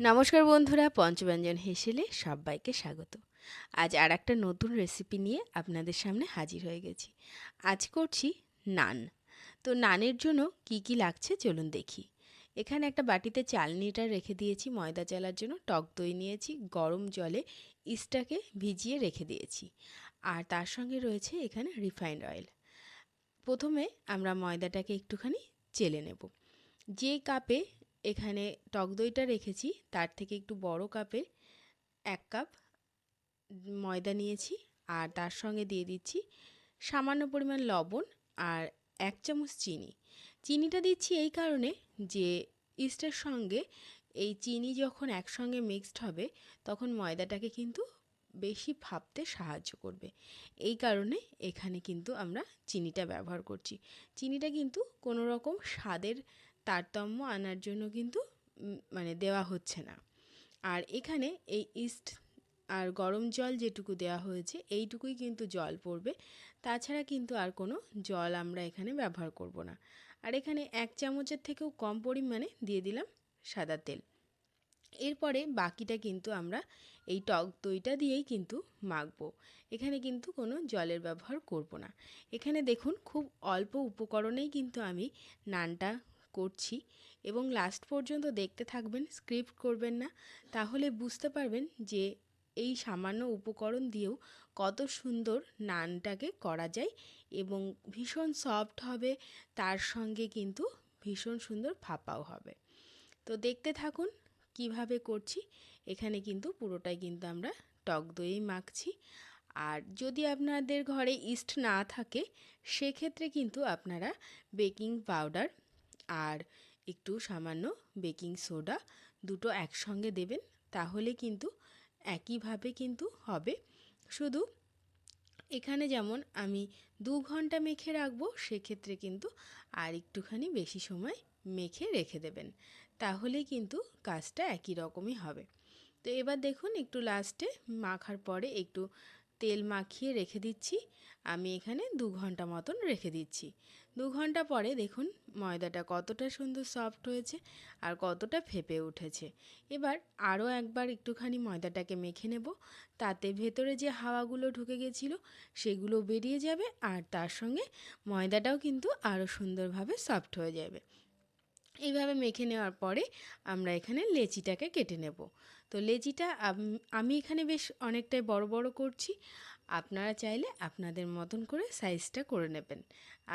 নমস্কার বন্ধুরা, পঞ্চব্যঞ্জন হেসেলে সবাইকে স্বাগত। আজ আর একটা নতুন রেসিপি নিয়ে আপনাদের সামনে হাজির হয়ে গেছি। আজ করছি নান। তো নানের জন্য কি কি লাগছে চলুন দেখি। এখানে একটা বাটিতে চালনিটা রেখে দিয়েছি ময়দা চালার জন্য, টক দই নিয়েছি, গরম জলে ইস্টটাকে ভিজিয়ে রেখে দিয়েছি, আর তার সঙ্গে রয়েছে এখানে রিফাইন্ড অয়েল। প্রথমে আমরা ময়দাটাকে একটুখানি চেলে নেব। যে কাপে এখানে টক দইটা রেখেছি তার থেকে একটু বড় কাপে 1 কাপ ময়দা নিয়েছি, আর তার সঙ্গে দিয়ে দিচ্ছি সামান্য পরিমাণ লবণ আর 1 চামচ চিনি। চিনিটা দিচ্ছি এই কারণে যে ইস্টের সঙ্গে এই চিনি যখন একসঙ্গে মিক্সড হবে তখন ময়দাটাকে কিন্তু বেশি ভাপতে সাহায্য করবে। এই কারণে এখানে কিন্তু আমরা চিনিটা ব্যবহার করছি। চিনিটা কিন্তু কোনো রকম স্বাদের তারতম্য আনার জন্য কিন্তু মানে দেওয়া হচ্ছে না। আর এখানে এই ইস্ট আর গরম জল যেটুকু দেওয়া হয়েছে এইটুকুই কিন্তু জল পড়বে, তাছাড়া কিন্তু আর কোনো জল আমরা এখানে ব্যবহার করব না। আর এখানে 1 চামচের থেকেও কম পরিমাণে দিয়ে দিলাম সাদা তেল। এরপরে বাকিটা কিন্তু আমরা এই টক দইটা দিয়েই কিন্তু মাখবো। এখানে কিন্তু কোনো জলের ব্যবহার করব না। এখানে দেখুন খুব অল্প উপকরণেই কিন্তু আমি নানটা করছি, এবং লাস্ট পর্যন্ত দেখতে থাকবেন, স্ক্রিপ্ট করবেন না, তাহলে বুঝতে পারবেন যে এই সামান্য উপকরণ দিয়েও কত সুন্দর নানটাকে করা যায় এবং ভীষণ সফট হবে, তার সঙ্গে কিন্তু ভীষণ সুন্দর ফাঁপাও হবে। তো দেখতে থাকুন কিভাবে করছি। এখানে কিন্তু পুরোটাই কিন্তু আমরা টক দই মাখছি। আর যদি আপনাদের ঘরে ইস্ট না থাকে সেক্ষেত্রে কিন্তু আপনারা বেকিং পাউডার আর একটু সামান্য বেকিং সোডা দুটো একসঙ্গে দেবেন, তাহলে কিন্তু একইভাবে কিন্তু হবে। শুধু এখানে যেমন আমি 2 ঘন্টা মেখে রাখবো, সেক্ষেত্রে কিন্তু আর একটুখানি বেশি সময় মেখে রেখে দেবেন, তাহলেই কিন্তু কাজটা একই রকমই হবে। তো এবার দেখুন একটু লাস্টে মাখার পরে একটু তেল মাখিয়ে রেখে দিচ্ছি। আমি এখানে 2 ঘন্টা মতন রেখে দিচ্ছি। 2 ঘন্টা পরে দেখুন ময়দাটা কতটা সুন্দর সফট হয়েছে আর কতটা ফেপে উঠেছে। এবার আরও একবার একটুখানি ময়দাটাকে মেখে নেব, তাতে ভেতরে যে হাওয়াগুলো ঢুকে গেছিলো সেগুলো বেরিয়ে যাবে, আর তার সঙ্গে ময়দাটাও কিন্তু আরও সুন্দরভাবে সফট হয়ে যাবে। এইভাবে মেখে নেওয়ার পরে আমরা এখানে লেচিটাকে কেটে নেব। তো লেচিটা আমি এখানে বেশ অনেকটাই বড় বড় করছি, আপনারা চাইলে আপনাদের মতন করে সাইজটা করে নেবেন।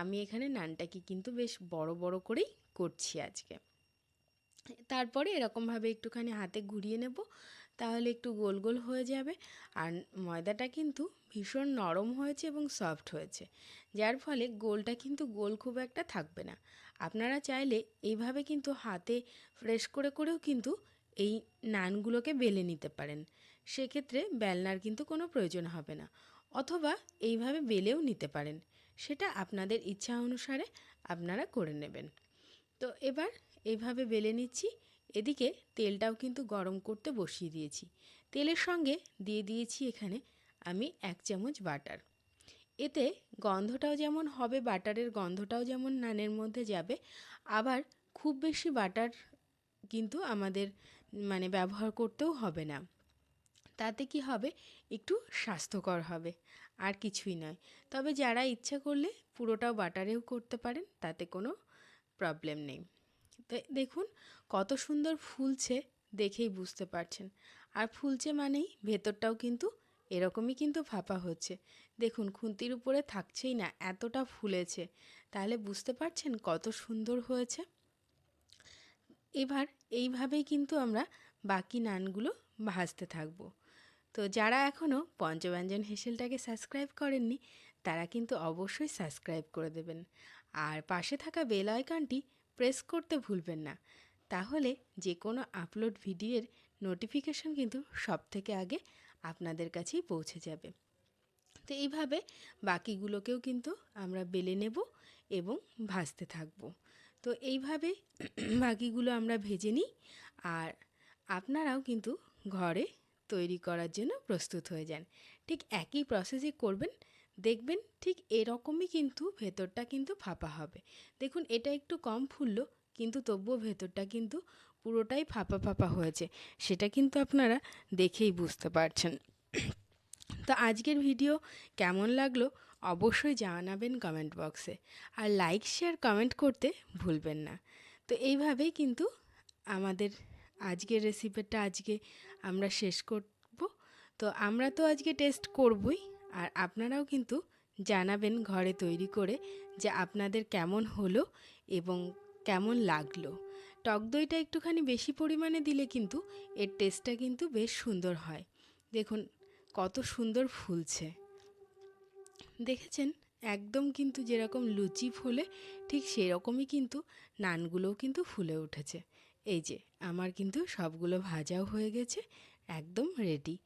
আমি এখানে নানটাকে কিন্তু বেশ বড় বড় করেই করছি আজকে। তারপরে এরকমভাবে একটুখানি হাতে ঘুরিয়ে নেব, তাহলে একটু গোল গোল হয়ে যাবে। আর ময়দাটা কিন্তু ভীষণ নরম হয়েছে এবং সফট হয়েছে, যার ফলে গোলটা কিন্তু গোল খুব একটা থাকবে না। আপনারা চাইলে এইভাবে কিন্তু হাতে ফ্রেশ করে করেও কিন্তু এই নানগুলোকে বেলে নিতে পারেন, সেক্ষেত্রে বেলনার কিন্তু কোনো প্রয়োজন হবে না। অথবা এইভাবে বেলেও নিতে পারেন, সেটা আপনাদের ইচ্ছা অনুসারে আপনারা করে নেবেন। তো এবার এইভাবে বেলে নিচ্ছি। এদিকে তেলটাও কিন্তু গরম করতে বসিয়ে দিয়েছি। তেলের সঙ্গে দিয়ে দিয়েছি এখানে আমি 1 চামচ বাটার। এতে গন্ধটাও যেমন হবে, বাটারের গন্ধটাও যেমন নানের মধ্যে যাবে, আবার খুব বেশি বাটার কিন্তু আমাদের মানে ব্যবহার করতেও হবে না। তাতে কি হবে, একটু স্বাস্থ্যকর হবে, আর কিছুই নয়। তবে যারা ইচ্ছা করলে পুরোটাও বাটারেও করতে পারেন, তাতে কোনো প্রবলেম নেই। তো দেখুন কত সুন্দর ফুলছে, দেখেই বুঝতে পারছেন। আর ফুলছে মানেই ভেতরটাও কিন্তু এরকমই কিন্তু ফাঁপা হচ্ছে। দেখুন খুন্তির উপরে থাকছেই না, এতটা ফুলেছে, তাহলে বুঝতে পারছেন কত সুন্দর হয়েছে। এবার এইভাবেই কিন্তু আমরা বাকি নানগুলো ভাজতে থাকবো। তো যারা এখনও পঞ্চব্যঞ্জন হেসেলটাকে সাবস্ক্রাইব করেননি তারা কিন্তু অবশ্যই সাবস্ক্রাইব করে দেবেন, আর পাশে থাকা বেল আইকনটি প্রেস করতে ভুলবেন না, তাহলে যে কোনো আপলোড ভিডিওর নোটিফিকেশন কিন্তু সবথেকে আগে আপনাদের কাছেই পৌঁছে যাবে। তো এইভাবে বাকিগুলোকেও কিন্তু আমরা বেলে নেব এবং ভাজতে থাকব। তো এইভাবে বাকিগুলো আমরা ভেজে নিই, আর আপনারাও কিন্তু ঘরে তৈরি করার জন্য প্রস্তুত হয়ে যান। ঠিক একই প্রসেসে করবেন, দেখবেন ঠিক এরকমই কিন্তু ভেতরটা কিন্তু ফাঁপা হবে। দেখুন এটা একটু কম ফুললো, কিন্তু তবুও ভেতরটা কিন্তু পুরোটাই ফাঁপা ফাঁপা হয়েছে, সেটা কিন্তু আপনারা দেখেই বুঝতে পারছেন। তো আজকের ভিডিও কেমন লাগলো অবশ্যই জানাবেন কমেন্ট বক্সে, আর লাইক শেয়ার কমেন্ট করতে ভুলবেন না। তো এইভাবেই কিন্তু আমাদের আজকের রেসিপিটা আজকে আমরা শেষ করব। তো আমরা তো আজকে টেস্ট করবই, আর আপনারাও কিন্তু জানাবেন ঘরে তৈরি করে যে আপনাদের কেমন হলো এবং কেমন লাগলো। টক দইটা একটুখানি বেশি পরিমাণে দিলে কিন্তু এর টেস্টটা কিন্তু বেশ সুন্দর হয়। দেখুন কত সুন্দর ফুলছে, দেখেছেন? একদম কিন্তু যেরকম লুচি ফুলে ঠিক সেরকমই কিন্তু নানগুলোও কিন্তু ফুলে উঠেছে। এই যে আমার কিন্তু সবগুলো ভাজাও হয়ে গেছে, একদম রেডি।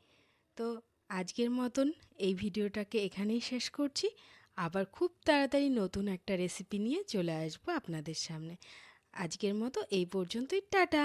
তো আজকের মতন এই ভিডিওটাকে এখানেই শেষ করছি। আবার খুব তাড়াতাড়ি নতুন একটা রেসিপি নিয়ে চলে আসবো আপনাদের সামনে। আজকের মতো এই পর্যন্তই, টাটা।